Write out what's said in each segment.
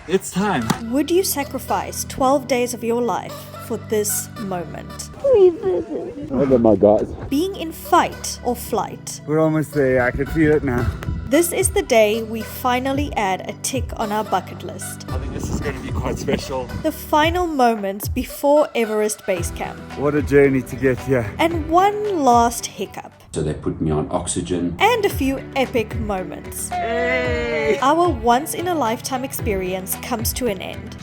It's time. Would you sacrifice 12 days of your life for this moment? Oh my God. Being in fight or flight? We're almost there. I can feel it now. This is the day we finally add a tick on our bucket list. I think this is going to be quite special. The final moments before Everest Base Camp. What a journey to get here. And one last hiccup. So they put me on oxygen. And a few epic moments. Hey! Our once-in-a-lifetime experience comes to an end.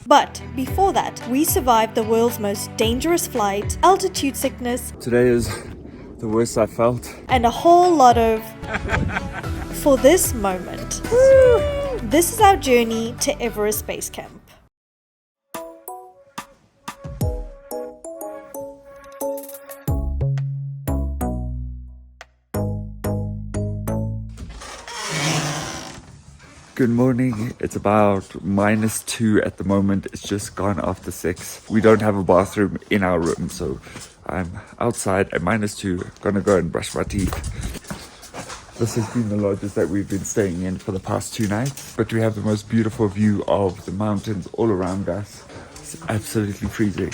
But before that, we survived the world's most dangerous flight, altitude sickness, Today is the worst I felt. and a whole lot of for this moment. This is our journey to Everest Base Camp. Good morning. It's about -2 at the moment. It's just gone after 6. We don't have a bathroom in our room, so I'm outside at -2. Gonna go and brush my teeth. This has been the lodges that we've been staying in for the past 2 nights, but we have the most beautiful view of the mountains all around us. It's absolutely freezing.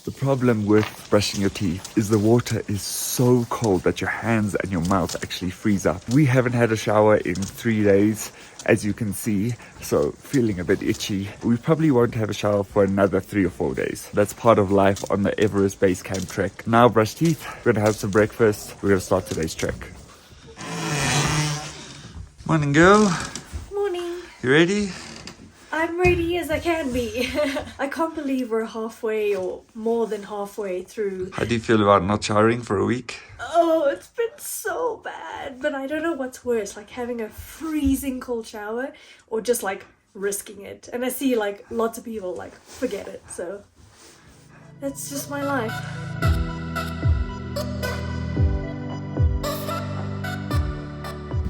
The problem with brushing your teeth is the water is so cold that your hands and your mouth actually freeze up. We haven't had a shower in 3 days, as you can see, so feeling a bit itchy. We probably won't have a shower for another 3 or 4 days. That's part of life on the Everest Base Camp trek. Now brush teeth, we're gonna have some breakfast, we're gonna start today's trek. Morning girl, Morning. you ready? I'm ready as I can be. I can't believe we're halfway or more than halfway through. How do you feel about not showering for a week? Oh, it's been so bad. But I don't know what's worse, like having a freezing cold shower or just like risking it. And I see like lots of people like forget it. So that's just my life.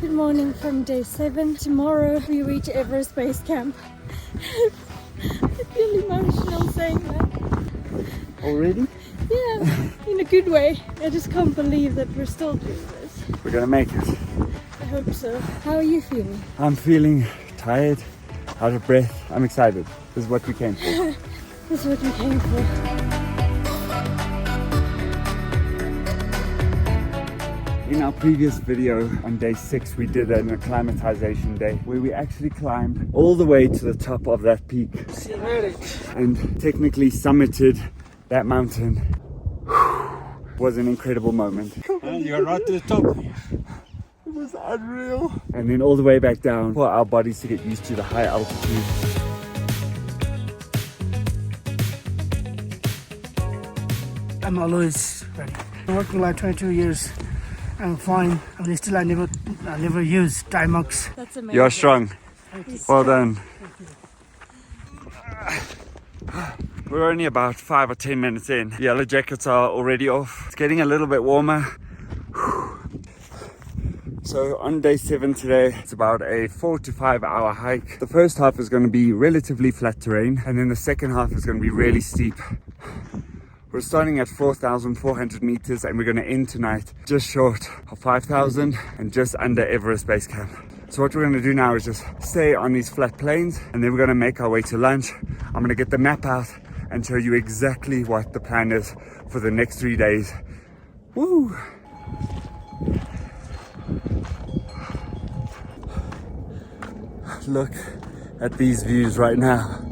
Good morning from day 7. Tomorrow we reach Everest Base Camp. I feel emotional saying that. Already? Yeah, in a good way. I just can't believe that we're still doing this. We're gonna make it. I hope so. How are you feeling? I'm feeling tired, out of breath. I'm excited. This is what we came for. This is what we came for. In our previous video on day 6, we did an acclimatization day where we actually climbed all the way to the top of that peak and technically summited that mountain. It was an incredible moment. And you're right to the top. It was unreal. And then all the way back down for our bodies to get used to the high altitude. I'm always ready. I'm working like 22 years. I'm fine. And still I never use Timex. That's amazing. You're strong. Well done. We're only about 5 or 10 minutes in. Yellow jackets are already off. It's getting a little bit warmer. So on day 7 today, it's about a 4 to 5 hour hike. The first half is going to be relatively flat terrain, and then the second half is going to be really steep. We're starting at 4,400 meters and we're going to end tonight just short of 5,000 and just under Everest Base Camp. So what we're going to do now is just stay on these flat plains and then we're going to make our way to lunch. I'm going to get the map out and show you exactly what the plan is for the next 3 days. Woo! Look at these views right now.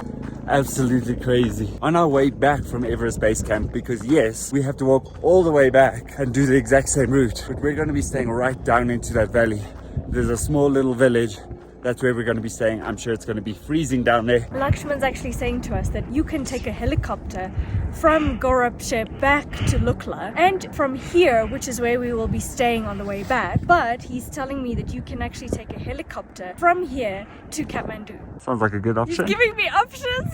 Absolutely crazy. On our way back from Everest Base Camp, because yes, we have to walk all the way back and do the exact same route, but we're going to be staying right down into that valley. There's a small little village. That's where we're going to be staying. I'm sure it's going to be freezing down there. Lakshman's actually saying to us that you can take a helicopter from Gorabshe back to Lukla and from here, which is where we will be staying on the way back, but he's telling me that you can actually take a helicopter from here to Kathmandu. Sounds like a good option. He's giving me options.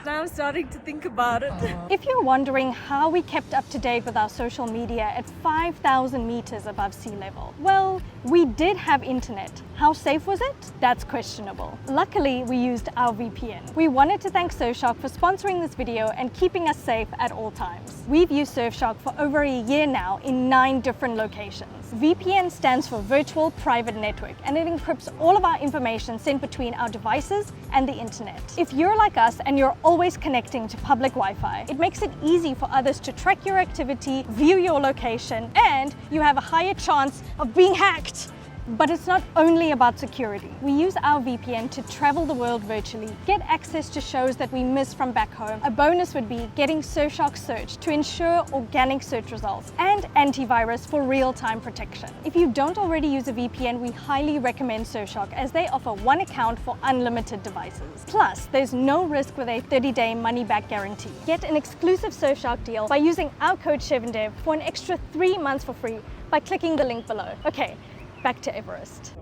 Now I'm starting to think about it. If you're wondering how we kept up to date with our social media at 5,000 meters above sea level, well, we did have internet. How safe was it? That's questionable. Luckily, we used our VPN. We wanted to thank Surfshark for sponsoring this video and keeping us safe at all times. We've used Surfshark for over a year now in 9 different locations. VPN stands for Virtual Private Network, and it encrypts all of our information sent between our devices and the internet. If you're like us and you're always connecting to public Wi-Fi, it makes it easy for others to track your activity, view your location, and you have a higher chance of being hacked. But it's not only about security. We use our VPN to travel the world virtually, get access to shows that we miss from back home. A bonus would be getting Surfshark Search to ensure organic search results, and antivirus for real-time protection. If you don't already use a VPN, we highly recommend Surfshark as they offer one account for unlimited devices. Plus, there's no risk with a 30-day money-back guarantee. Get an exclusive Surfshark deal by using our code Shevelle and Devan for an extra 3 months for free by clicking the link below. Okay. Back to Everest.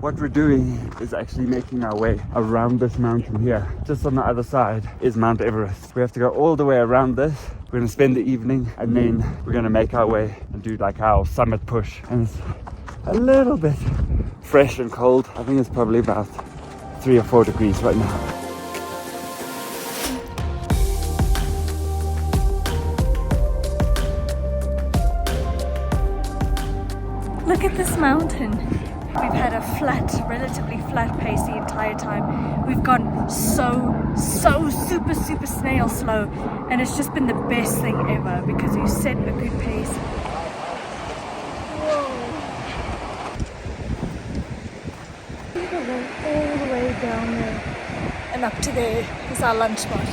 What we're doing is actually making our way around this mountain here. Just on the other side is Mount Everest. We have to go all the way around this. We're gonna spend the evening and then we're gonna make our way and do like our summit push. And it's a little bit fresh and cold. I think it's probably about 3 or 4 degrees right now. Look at this mountain. We've had a relatively flat pace the entire time. We've gone so super snail slow, and it's just been the best thing ever because we've set a good pace. Whoa. We're going all the way down there, and up to there is our lunch spot.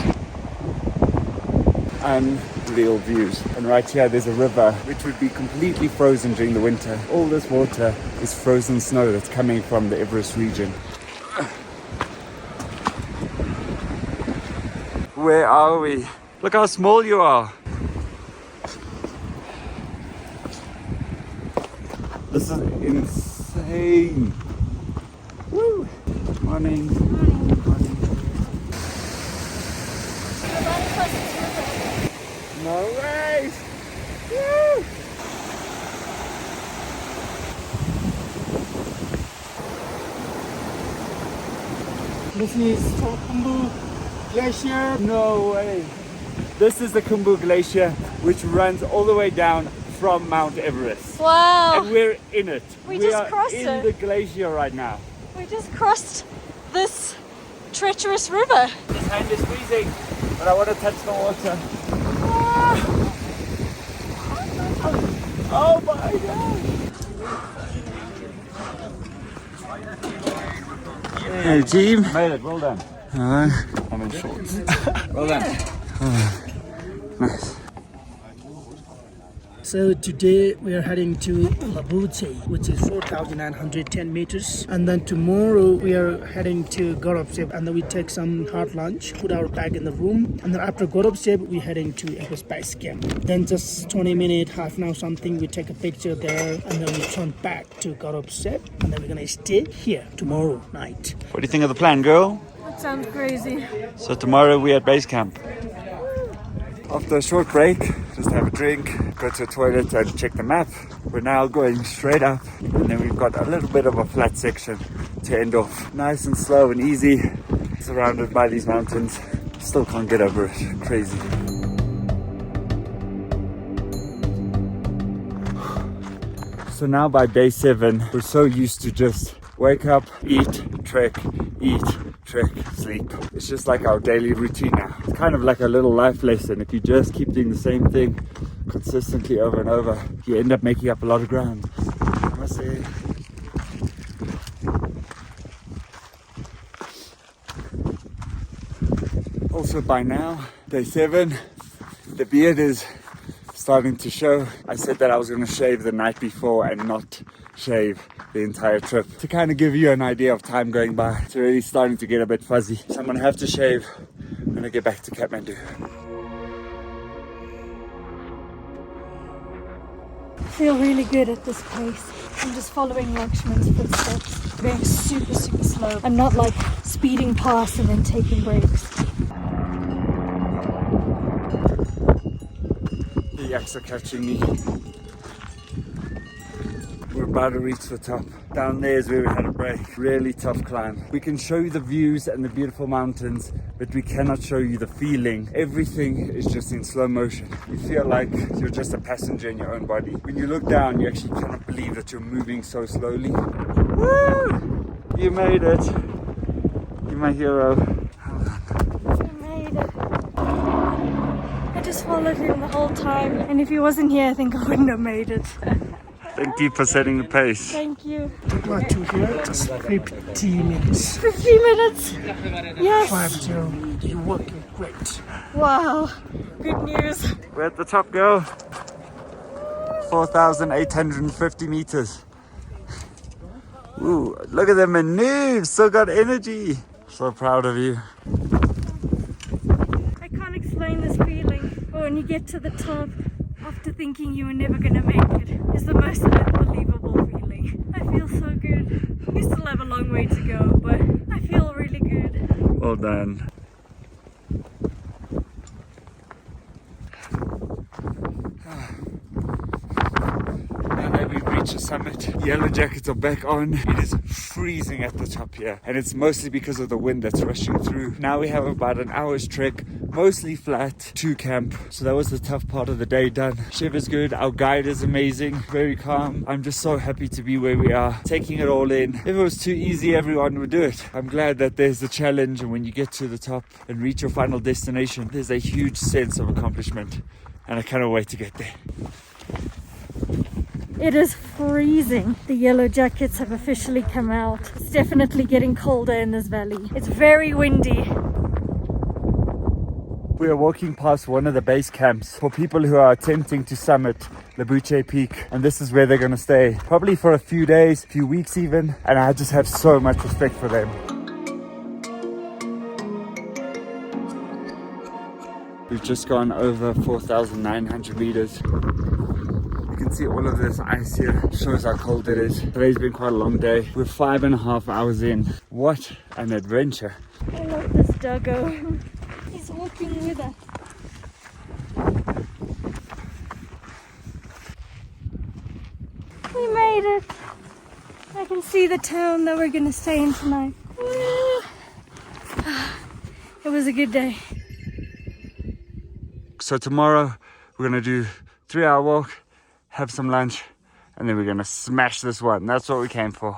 Unreal views. And right here there's a river which would be completely frozen during the winter. All this water is frozen snow that's coming from the Everest region. Where are we? Look how small you are. This is insane. Woo! Morning. No way! Woo! This is Khumbu Glacier. No way! This is the Khumbu Glacier, which runs all the way down from Mount Everest. Wow! And we're in it. We just are crossed in it. the glacier right now. We just crossed this treacherous river. This hand is freezing, but I want to touch the water. Oh my god! Hey team! Made it, well done. I'm in shorts. Well done. Nice. So today we are heading to Labute, which is 4,910 meters. And then tomorrow we are heading to Gorobsep, and then we take some hot lunch, put our bag in the room. And then after Gorobsep, we're heading to Everest Base Camp. Then just 20 minutes, half an hour something, we take a picture there, and then we turn back to Gorobsep. And then we're gonna stay here tomorrow night. What do you think of the plan, girl? That sounds crazy. So tomorrow we're at base camp. After a short break, just have a drink, go to the toilet and check the map. We're now going straight up, and then we've got a little bit of a flat section to end off. Nice and slow and easy, surrounded by these mountains. Still can't get over it, crazy. So now by day 7, we're so used to just wake up, eat, trek, sleep. It's just like our daily routine now. It's kind of like a little life lesson. If you just keep doing the same thing consistently over and over, you end up making up a lot of ground. I must say. Also by now, day 7, the beard is starting to show. I said that I was going to shave the night before and not shave the entire trip to kind of give you an idea of time going by. It's already starting to get a bit fuzzy, so I'm gonna have to shave when I get back to Kathmandu. feel really good at this pace. I'm just following Lakshman's footsteps, going super, super slow. I'm not like speeding past and then taking breaks. The yaks are catching me. We're about to reach the top. Down there is where we had a break. Really tough climb. We can show you the views and the beautiful mountains, but we cannot show you the feeling. Everything is just in slow motion. You feel like you're just a passenger in your own body. When you look down, you actually cannot believe that you're moving so slowly. Woo! You made it. You're my hero. I made it. I just followed him the whole time, and if he wasn't here, I think I wouldn't have made it. Thank you for setting the pace. Thank you. Right to here, just 50 minutes. 50 minutes. Yes. 50. You're working great. Wow. Good news. We're at the top, girl. 4,850 meters. Ooh, look at them maneuver. Still got energy. So proud of you. I can't explain this feeling. But when you get to the top, after thinking you were never gonna make it, is the most unbelievable feeling. I feel so good. We still have a long way to go, but I feel really good. Well done. Now that we've reached the summit, yellow jackets are back on. It is freezing at the top here, and it's mostly because of the wind that's rushing through. Now we have about an hour's trek, mostly flat, to camp. So that was the tough part of the day done. Shiv is good, our guide is amazing, very calm. I'm just so happy to be where we are, taking it all in. If it was too easy, everyone would do it. I'm glad that there's a challenge, and when you get to the top and reach your final destination, there's a huge sense of accomplishment, and I cannot wait to get there. It is freezing. The yellow jackets have officially come out. It's definitely getting colder in this valley. It's very windy. We are walking past one of the base camps for people who are attempting to summit Labuche Peak, and this is where they're going to stay, probably for a few days, few weeks even, and I just have so much respect for them. We've just gone over 4,900 meters. You can see all of this ice here, shows how cold it is. Today's been quite a long day. We're 5.5 hours in. What an adventure. I love this doggo. He's walking with us. We made it. I can see the town that we're gonna stay in tonight. It was a good day. So tomorrow we're gonna do 3-hour walk, have some lunch, and then we're gonna smash this one. That's what we came for.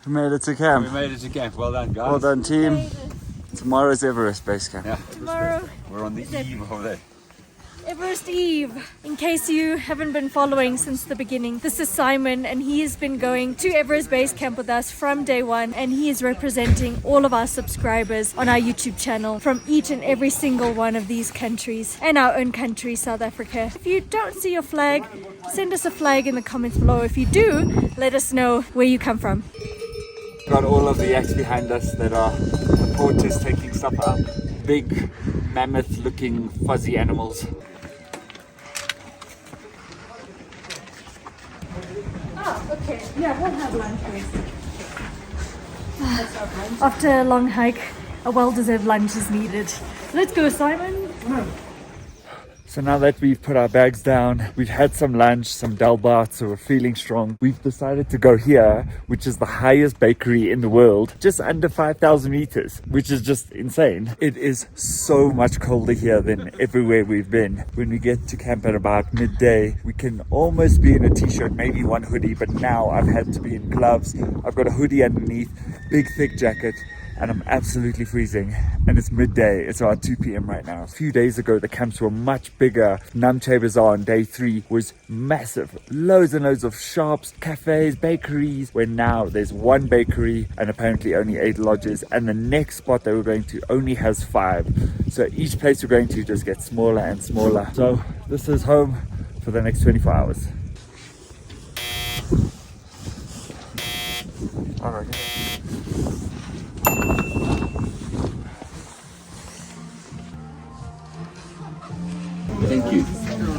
We made it to camp. We made it to camp. Well done, guys. Well done, team. Made it. Tomorrow's Everest Base Camp. Yeah. Tomorrow, We're on the eve of that. Everest Eve. In case you haven't been following since the beginning, this is Simon, and he has been going to Everest Base Camp with us from day one, and he is representing all of our subscribers on our YouTube channel from each and every single one of these countries and our own country, South Africa. If you don't see your flag, send us a flag in the comments below. If you do, let us know where you come from. Got all of the yaks behind us that are the porters taking stuff up. Big, mammoth looking fuzzy animals. Okay, yeah, we'll have lunch first. After a long hike, a well-deserved lunch is needed. Let's go, Simon. So now that we've put our bags down, we've had some lunch, some dalbat, so we're feeling strong. We've decided to go here, which is the highest bakery in the world, just under 5,000 meters, which is just insane. It is so much colder here than everywhere we've been. When we get to camp at about midday, we can almost be in a t-shirt, maybe one hoodie, but now I've had to be in gloves. I've got a hoodie underneath, big thick jacket, and I'm absolutely freezing, and it's midday. It's about 2 p.m. right now. A few days ago the camps were much bigger. Namche Bazaar on day 3 was massive, loads and loads of shops, cafes, bakeries, where now there's one bakery and apparently only 8 lodges, and the next spot that we're going to only has 5. So each place we're going to just gets smaller and smaller. So this is home for the next 24 hours. All right. Thank you.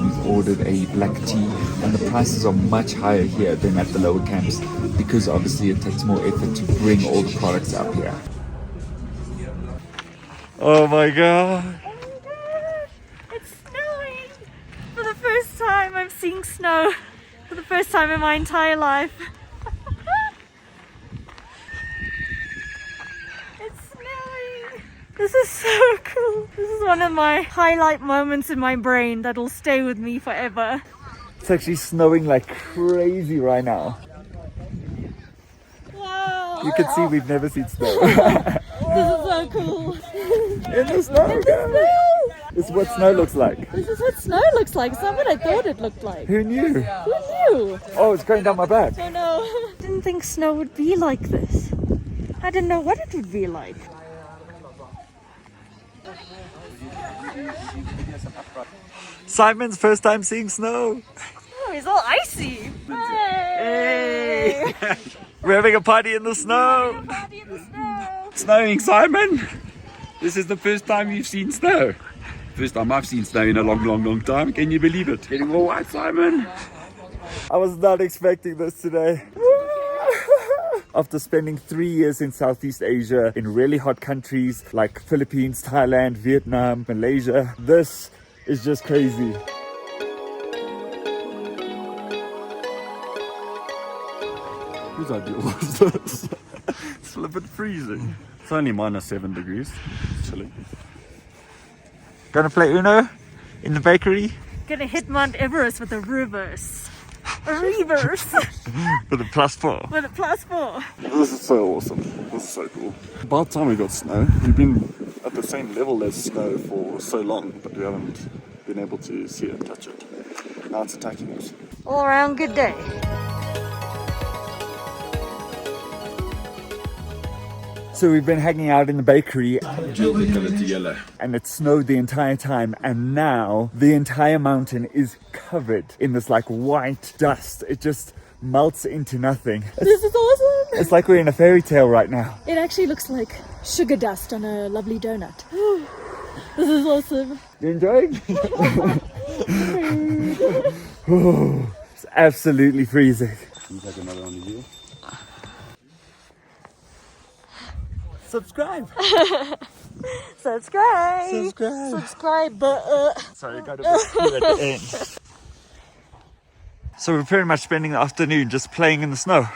We've ordered a black tea, and the prices are much higher here than at the lower camps because obviously it takes more effort to bring all the products up here. Oh my god! It's snowing! For the first time I'm seeing snow. For the first time in my entire life. It's snowing! This is so cool. This is one of my highlight moments in my brain that'll stay with me forever. It's actually snowing like crazy right now. Wow! You can see we've never seen snow. This is so cool. In the snow, guys! This is what snow looks like. This is what snow looks like. It's not what I thought it looked like. Who knew? Who knew? Oh, it's going down my back. Oh no. I didn't think snow would be like this. I didn't know what it would be like. Simon's first time seeing snow. Oh, it's all icy. Hey! We're having a party in the snow. Party in the snow. Snowing, Simon. This is the first time you've seen snow. First time I've seen snow in a long time. Can you believe it? Getting all white, Simon. I was not expecting this today. After spending 3 years in Southeast Asia in really hot countries like Philippines, Thailand, Vietnam, Malaysia, this is just crazy. Whose idea was this? It's a little bit freezing. It's only -7 degrees. It's chilly. Gonna play Uno in the bakery Gonna hit Mount Everest with a reverse. A reverse! with a +4. With a +4. This is so awesome. This is so cool. About time we got snow. We've been at the same level as snow for so long, but we haven't been able to see it, touch it. Now it's attacking us. All around good day. So we've been hanging out in the bakery Yellow. and it snowed the entire time, and now the entire mountain is covered in this like white dust. It just melts into nothing. This is awesome! It's like we're in a fairy tale right now. It actually looks like sugar dust on a lovely donut. This is awesome. You enjoying? It's absolutely freezing. Can you take another one of you? Subscribe. Subscribe. Subscribe. Subscribe. Sorry, I got a bit at the end. So we're pretty much spending the afternoon just playing in the snow.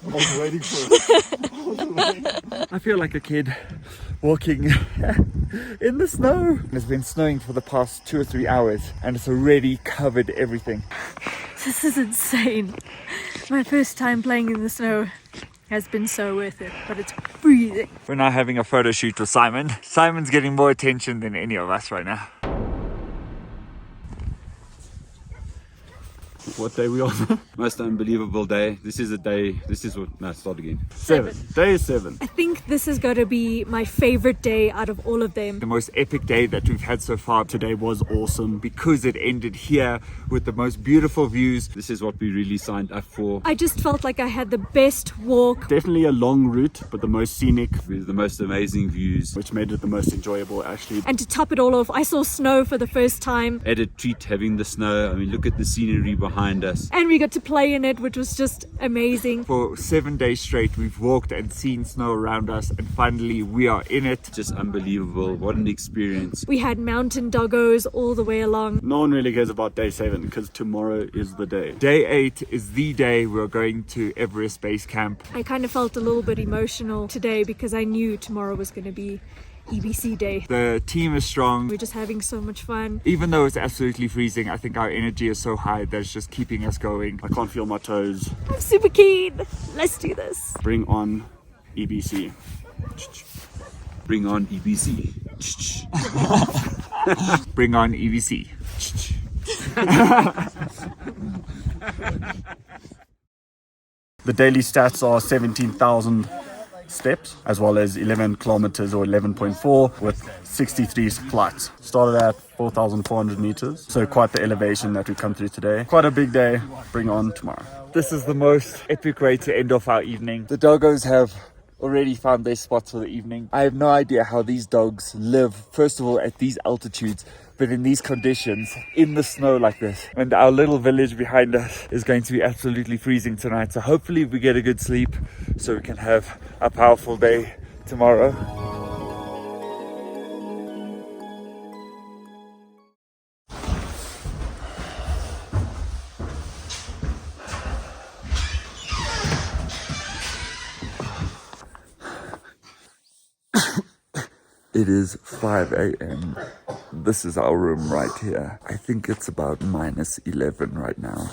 I was waiting for it. I feel like a kid walking in the snow. It's been snowing for the past 2 or 3 hours and it's already covered everything. This is insane. My first time playing in the snow has been so worth it, but it's freezing. We're now having a photo shoot with Simon. Simon's getting more attention than any of us right now. What day we on? Most unbelievable day. This is a day. This is what. No, start again. 7. Day 7. I think this has got to be my favorite day out of all of them. The most epic day that we've had so far. Today was awesome because it ended here with the most beautiful views. This is what we really signed up for. I just felt like I had the best walk. Definitely a long route, but the most scenic, With the most amazing views. which made it the most enjoyable actually. And to top it all off, I saw snow for the first time. Added treat having the snow. I mean, look at the scenery behind us. And we got to play in it, which was just amazing. For 7 days straight, we've walked and seen snow around us, and finally we are in it. Just unbelievable. What an experience. We had mountain doggos all the way along. No one really cares about day 7 because tomorrow is the day. Day 8 is the day we're going to Everest Base Camp. I kind of felt a little bit emotional today because I knew tomorrow was going to be EBC day. The team is strong. We're just having so much fun. Even though it's absolutely freezing, I think our energy is so high that it's just keeping us going. I can't feel my toes. I'm super keen. Let's do this. Bring on EBC. Bring on EBC. Bring on EBC. The daily stats are 17,000 steps, as well as 11 kilometers or 11.4 with 63 flights. Started at 4,400 meters, so quite the elevation that we've come through today. Quite a big day. Bring on tomorrow. This is the most epic way to end off our evening. The doggos have already found their spots for the evening. I have no idea how these dogs live, first of all, at these altitudes, but in these conditions, in the snow like this. And our little village behind us is going to be absolutely freezing tonight. So hopefully we get a good sleep so we can have a powerful day tomorrow. It is 5 a.m. This is our room right here. I think it's about -11 right now.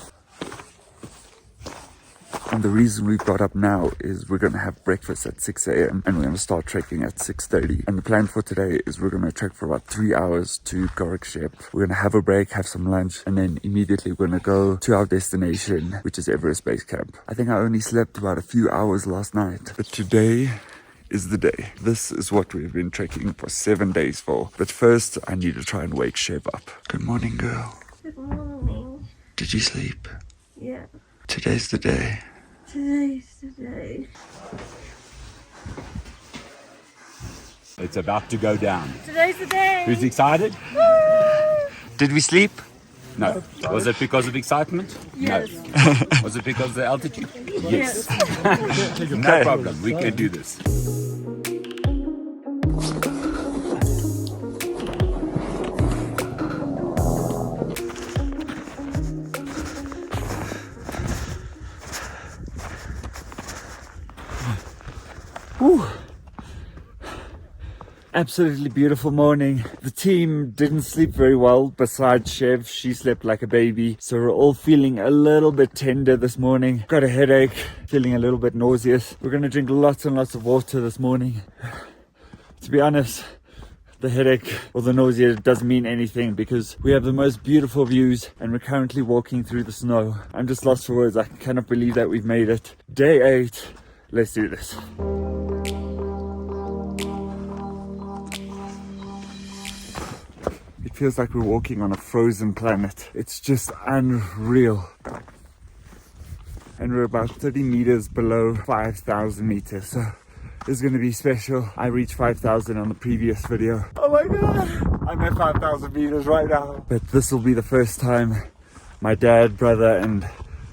And the reason we've got up now is we're going to have breakfast at 6 a.m. and we're going to start trekking at 6:30. And the plan for today is we're going to trek for about 3 hours to Shevelle. We're going to have a break, have some lunch, and then immediately we're going to go to our destination, which is Everest Base Camp. I think I only slept about a few hours last night, but today is the day. This is what we've been trekking for 7 days for. But first, I need to try and wake Shev up. Good morning, girl. Good morning. Did you sleep? Yeah, Today's the day. today's the day. It's about to go down. Today's the day. Who's excited? Did we sleep? No. Was it because of excitement? Yes. No. Was it because of the altitude? Yes. No problem. We can do this. Whew. Absolutely beautiful morning. The team didn't sleep very well besides Shev. She slept like a baby. So we're all feeling a little bit tender this morning. Got a headache, feeling a little bit nauseous. We're going to drink lots and lots of water this morning. To be honest, the headache or the nausea doesn't mean anything because we have the most beautiful views and we're currently walking through the snow. I'm just lost for words. I cannot believe that we've made it. Day 8. Let's do this. It feels like we're walking on a frozen planet. It's just unreal. And we're about 30 meters below 5,000 meters. So this is going to be special. I reached 5,000 on the previous video. Oh my God. I'm at 5,000 meters right now. But this will be the first time my dad, brother and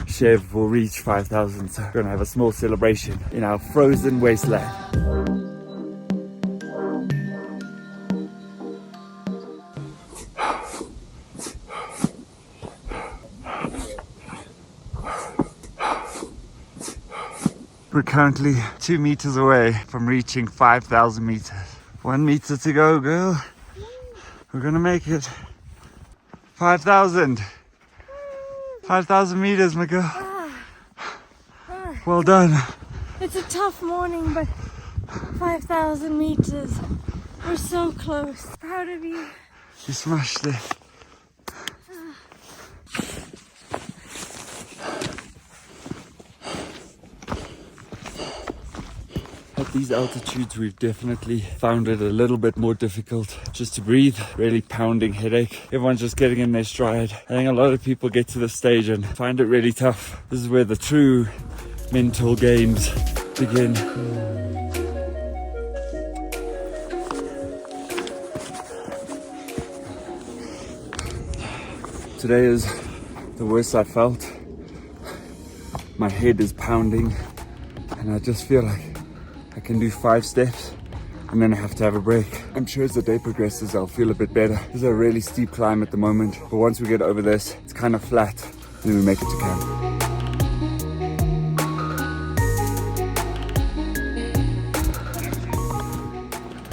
Shev will reach 5,000. So we're going to have a small celebration in our frozen wasteland. We're currently 2 meters away from reaching 5,000 meters. 1 meter to go, girl. We're gonna make it. 5,000. 5,000 meters, my girl. Well done. It's a tough morning, but 5,000 meters. We're so close. Proud of you. You smashed it. At these altitudes, we've definitely found it a little bit more difficult just to breathe. Really pounding headache. Everyone's just getting in their stride. I think a lot of people get to this stage and find it really tough. This is where the true mental games begin. Today is the worst I felt. My head is pounding and I just feel like I can do 5 steps and then I have to have a break. I'm sure as the day progresses I'll feel a bit better. This is a really steep climb at the moment, but once we get over this, it's kind of flat and then we make it to camp.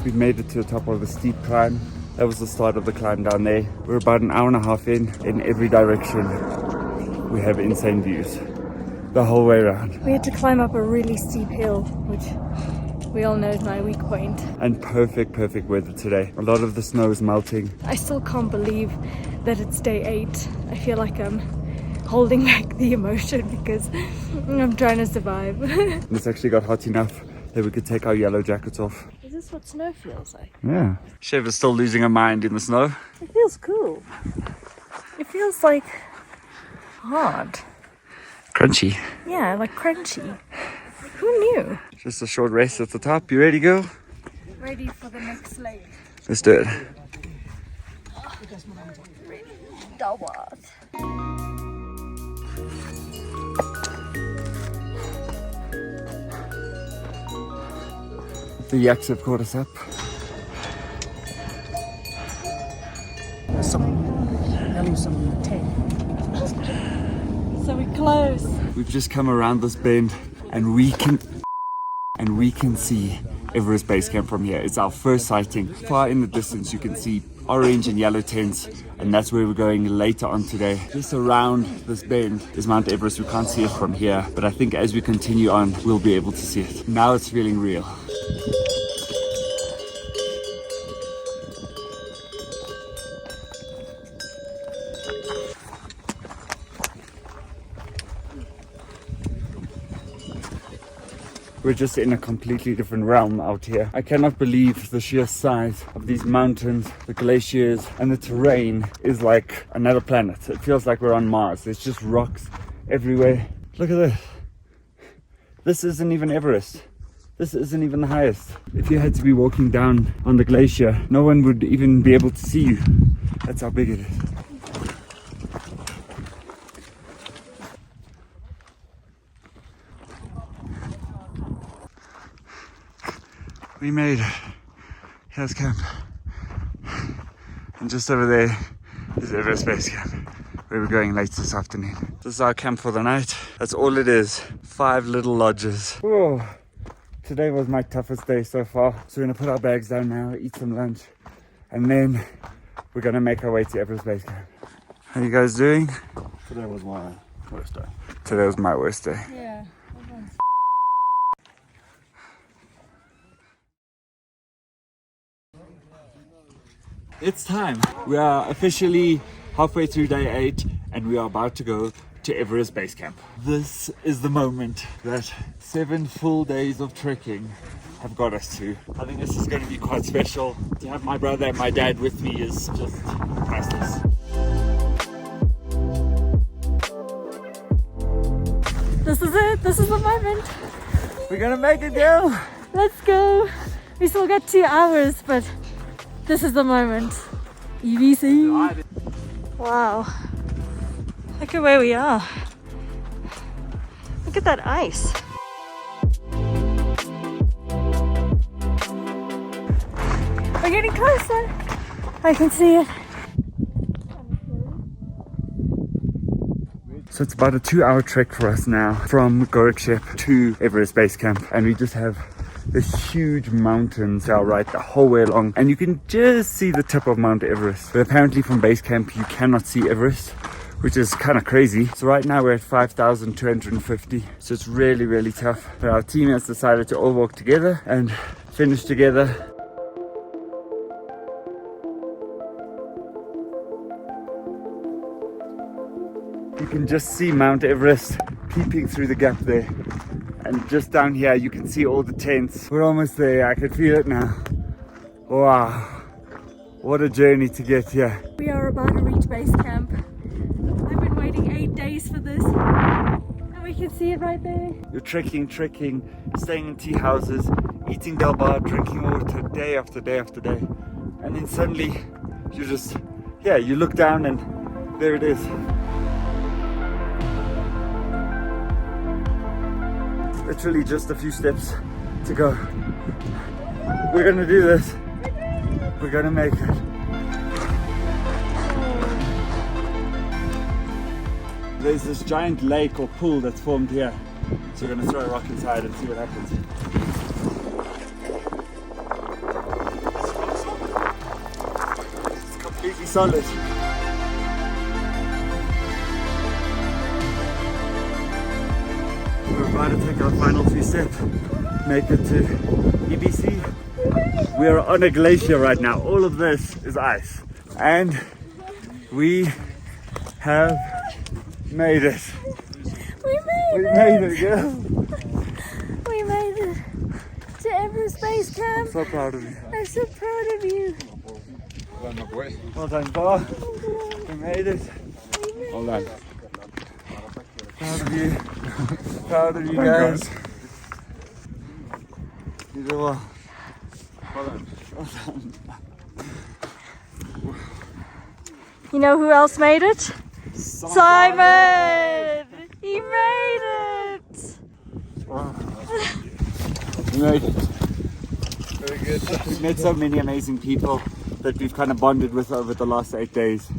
We've made it to the top of the steep climb. That was the start of the climb down there. We're about an hour and a half in every direction. We have insane views the whole way around. We had to climb up a really steep hill, which we all know is my weak point. And perfect weather today. A lot of the snow is melting. I still can't believe that it's day 8. I feel like I'm holding back the emotion because I'm trying to survive. And it's actually got hot enough that we could take our yellow jackets off. Is this what snow feels like? Yeah. Shev is still losing her mind in the snow. It feels cool. It feels like hard. Crunchy. Yeah, like crunchy. Who knew? Just a short rest at the top. You ready to go? Ready for the next leg. Let's do it. The yaks have caught us up. Some tape. So we're close. We've just come around this bend and we can see Everest Base Camp from here. It's our first sighting. Far in the distance you can see orange and yellow tents, and that's where we're going later on today. Just around this bend is Mount Everest. We can't see it from here, but I think as we continue on we'll be able to see it. Now it's feeling real. We're just in a completely different realm out here. I cannot believe the sheer size of these mountains, the glaciers, and the terrain is like another planet. It feels like we're on Mars. There's just rocks everywhere. Look at this. This isn't even Everest. This isn't even the highest. If you had to be walking down on the glacier, no one would even be able to see you. That's how big it is. We made it. Here's camp. And just over there is Everest Base Camp, where we're going late this afternoon. This is our camp for the night. That's all it is. 5 little lodges. Whoa. Today was my toughest day so far. So we're gonna put our bags down now, eat some lunch, and then we're gonna make our way to Everest Base Camp. How are you guys doing? Today was my worst day. Today was my worst day. Yeah. It's time. We are officially halfway through day 8 and we are about to go to Everest Base Camp. This is the moment that 7 full days of trekking have got us to. I think this is going to be quite special. To have my brother and my dad with me is just priceless. This is it. This is the moment. We're gonna make it, girl. Let's go. We still got 2 hours, but this is the moment. EVC. Wow. Look at where we are. Look at that ice. We're getting closer. I can see it. So it's about a 2-hour trek for us now from Gorakshep to Everest Base Camp, and we just have this huge mountain to our right the whole way along, and you can just see the tip of Mount Everest. But apparently from base camp you cannot see Everest, which is kind of crazy. So right now we're at 5,250, so it's really tough. But our team has decided to all walk together and finish together. You can just see Mount Everest peeping through the gap there. And just down here you can see all the tents. We're almost there, I can feel it now. Wow, what a journey to get here. We are about to reach base camp. I've been waiting 8 days for this, and we can see it right there. You're trekking, staying in tea houses, eating dalbar, drinking water day after day after day. And then suddenly you just, you look down and there it is. Literally just a few steps to go. We're gonna do this. We're gonna make it. There's this giant lake or pool that's formed here. So we're gonna throw a rock inside and see what happens. It's completely solid. We're about to take our final few steps, make it to EBC. We are on a glacier right now. All of this is ice. And we have made it. We We made it, girl. We made it to Everest Base Camp. I'm so proud of you. I'm so proud of you. Well done, Bar. We made it. Well done. Proud of you. Proud of you guys. You do well. Well done. Well done. You know who else made it? Simon! He made it! Wow. We made it. Very good. We've met so many amazing people that we've kind of bonded with over the last 8 days.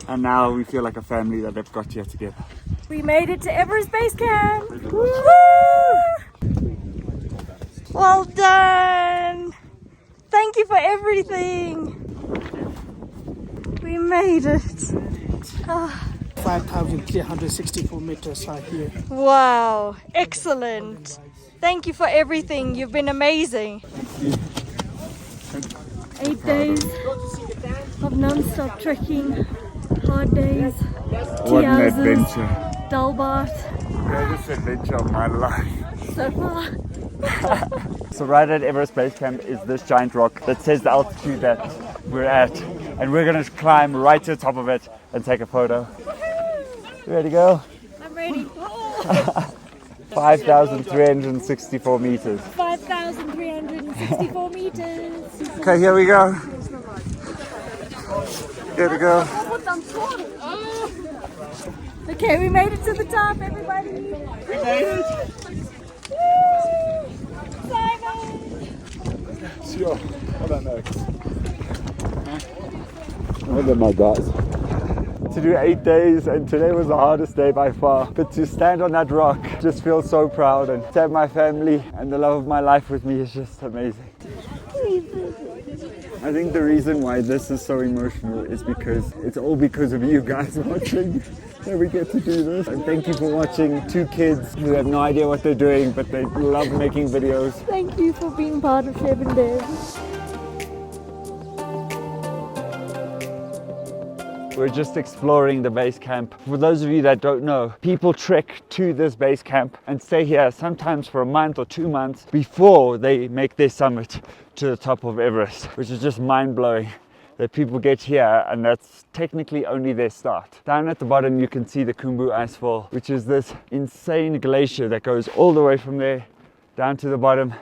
And now we feel like a family that have got here together. We made it to Everest Base Camp! Woo! Well done! Thank you for everything! We made it! Oh. 5,364 meters high here. Wow, excellent! Thank you for everything, you've been amazing! 8 days of non-stop trekking, hard days, What an adventure. dull bath, Greatest adventure of my life. so far. So right at Everest Base Camp is this giant rock that says the altitude that we're at. And we're going to climb right to the top of it and take a photo. You ready to go? I'm ready. 5,364 meters. 5,364 meters. Okay, here we go. Here we go. Okay, we made it to the top, everybody. We made it. Simon. Sure. Well done, Max. Well done, my guys. To do 8 days, and today was the hardest day by far. But to stand on that rock, just feel so proud, and to have my family and the love of my life with me is just amazing. I think the reason why this is so emotional is because it's all because of you guys watching that we get to do this. And thank you for watching. 2 kids who have no idea what they're doing, but they love making videos. Thank you for being part of Shevelle and Devan. We're just exploring the base camp. For those of you that don't know, people trek to this base camp and stay here sometimes for a month or 2 months before they make their summit to the top of Everest, which is just mind-blowing that people get here and that's technically only their start. Down at the bottom you can see the Khumbu Icefall, which is this insane glacier that goes all the way from there down to the bottom.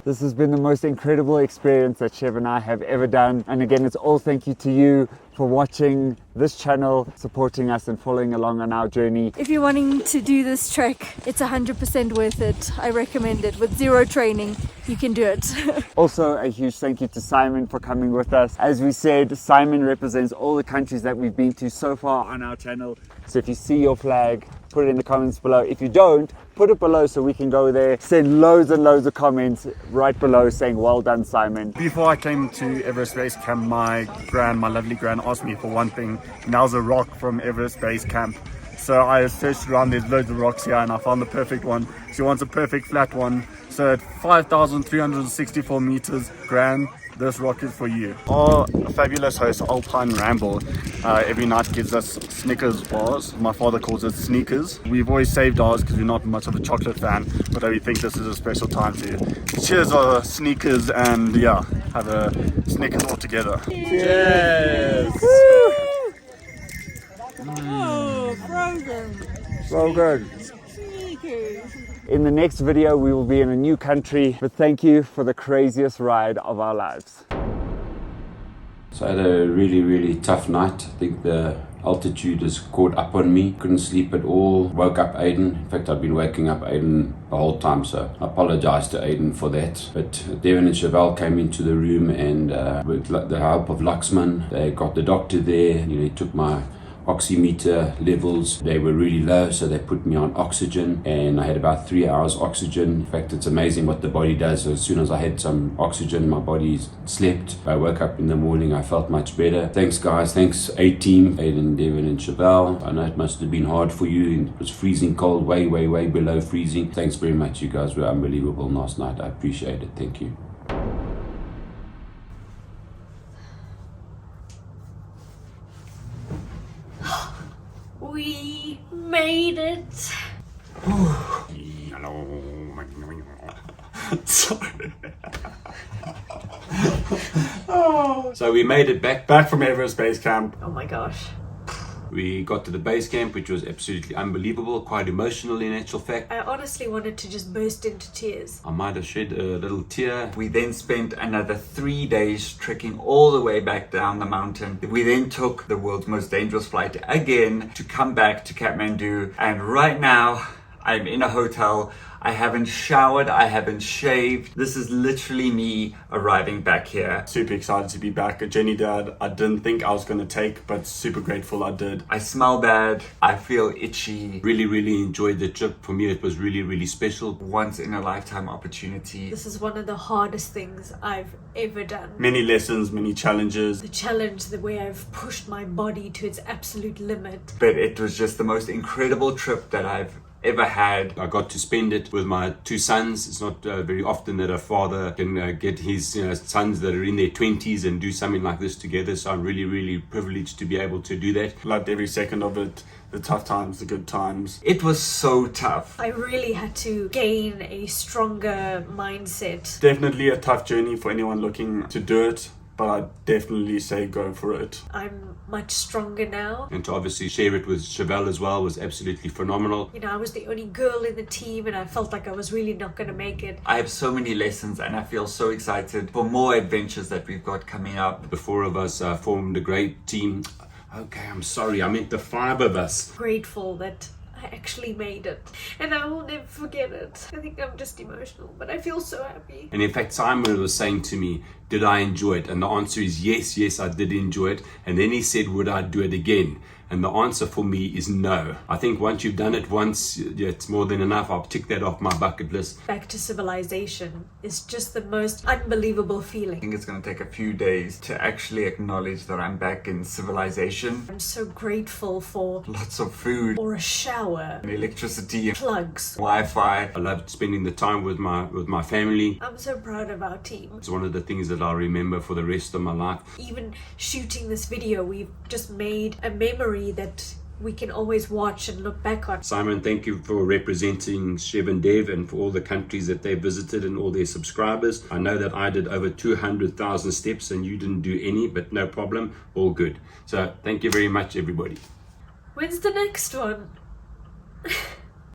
This has been the most incredible experience that Shev and I have ever done. And again, it's all thank you to you for watching this channel, supporting us and following along on our journey. If you're wanting to do this trek, it's 100% worth it. I recommend it. With 0 training, you can do it. Also, a huge thank you to Simon for coming with us. As we said, Simon represents all the countries that we've been to so far on our channel. So if you see your flag, put it in the comments below. If you don't, put it below so we can go there. Send loads and loads of comments right below saying, well done, Simon. Before I came to Everest Base Camp, my lovely gran asked me for one thing, and that was a rock from Everest Base Camp. So I searched around, there's loads of rocks here, and I found the perfect one. She wants a perfect flat one. So at 5,364 meters, gran, this rock is for you. Our fabulous host, Alpine Ramble, every night gives us Snickers bars. My father calls it sneakers. We've always saved ours because we're not much of a chocolate fan, but we think this is a special time to cheers our sneakers and yeah, have a Snickers all together. Cheers! Oh, frozen. So good. Sneakers. In the next video, we will be in a new country, but thank you for the craziest ride of our lives. So I had a really tough night. I think the altitude has caught up on me. Couldn't sleep at all. Woke up Aiden. In fact, I've been waking up Aiden the whole time, so I apologize to Aiden for that. But Devan and Shevelle came into the room, and with the help of Luxman, they got the doctor there. He took my oximeter levels. They were really low, so they put me on oxygen, and I had about 3 hours oxygen. In fact, it's amazing what the body does. So as soon as I had some oxygen, my body slept. I woke up in the morning, I felt much better. Thanks guys, thanks A-team, Aiden, Devan and Shevelle. I know it must have been hard for you, and it was freezing cold, way below freezing. Thanks very much, you guys were unbelievable last night. I appreciate it, thank you. We made it. So we made it back from Everest Base Camp. Oh my gosh. We got to the base camp, which was absolutely unbelievable, quite emotional in actual fact. I honestly wanted to just burst into tears. I might have shed a little tear. We then spent another 3 days trekking all the way back down the mountain. We then took the world's most dangerous flight again to come back to Kathmandu. And right now, I'm in a hotel. I haven't showered, I haven't shaved. This is literally me arriving back here. Super excited to be back. A journey that I didn't think I was going to take, but super grateful I did. I smell bad, I feel itchy. Really, really enjoyed the trip. For me, it was really, really special. Once in a lifetime opportunity. This is one of the hardest things I've ever done. Many lessons, many challenges. The challenge, the way I've pushed my body to its absolute limit. But it was just the most incredible trip that I've ever had. I got to spend it with my two sons. It's not very often that a father can get his sons that are in their 20s and do something like this together. So I'm really, really privileged to be able to do that. Loved every second of it. The tough times, the good times. It was so tough. I really had to gain a stronger mindset. Definitely a tough journey for anyone looking to do it, but I'd definitely say go for it. I'm much stronger now. And to obviously share it with Shevelle as well was absolutely phenomenal. You know, I was the only girl in the team and I felt like I was really not going to make it. I have so many lessons and I feel so excited for more adventures that we've got coming up. The four of us formed a great team. Okay, I'm sorry, I meant the five of us. Grateful that I actually made it, and I will never forget it. I think I'm just emotional, but I feel so happy. And in fact, Simon was saying to me, did I enjoy it? And the answer is yes, I did enjoy it. And then he said, would I do it again? And the answer for me is no. I think once you've done it once, it's more than enough. I'll tick that off my bucket list. Back to civilization is just the most unbelievable feeling. I think it's going to take a few days to actually acknowledge that I'm back in civilization. I'm so grateful for Lots of food, or a shower, and electricity, plugs. Wi-Fi. I loved spending the time with my family. I'm so proud of our team. It's one of the things that I'll remember for the rest of my life. Even shooting this video, we've just made a memory that we can always watch and look back on. Simon, thank you for representing Shevelle and Devan and for all the countries that they visited and all their subscribers. I know that I did over 200,000 steps and you didn't do any, but no problem, all good. So thank you very much, everybody. When's the next one?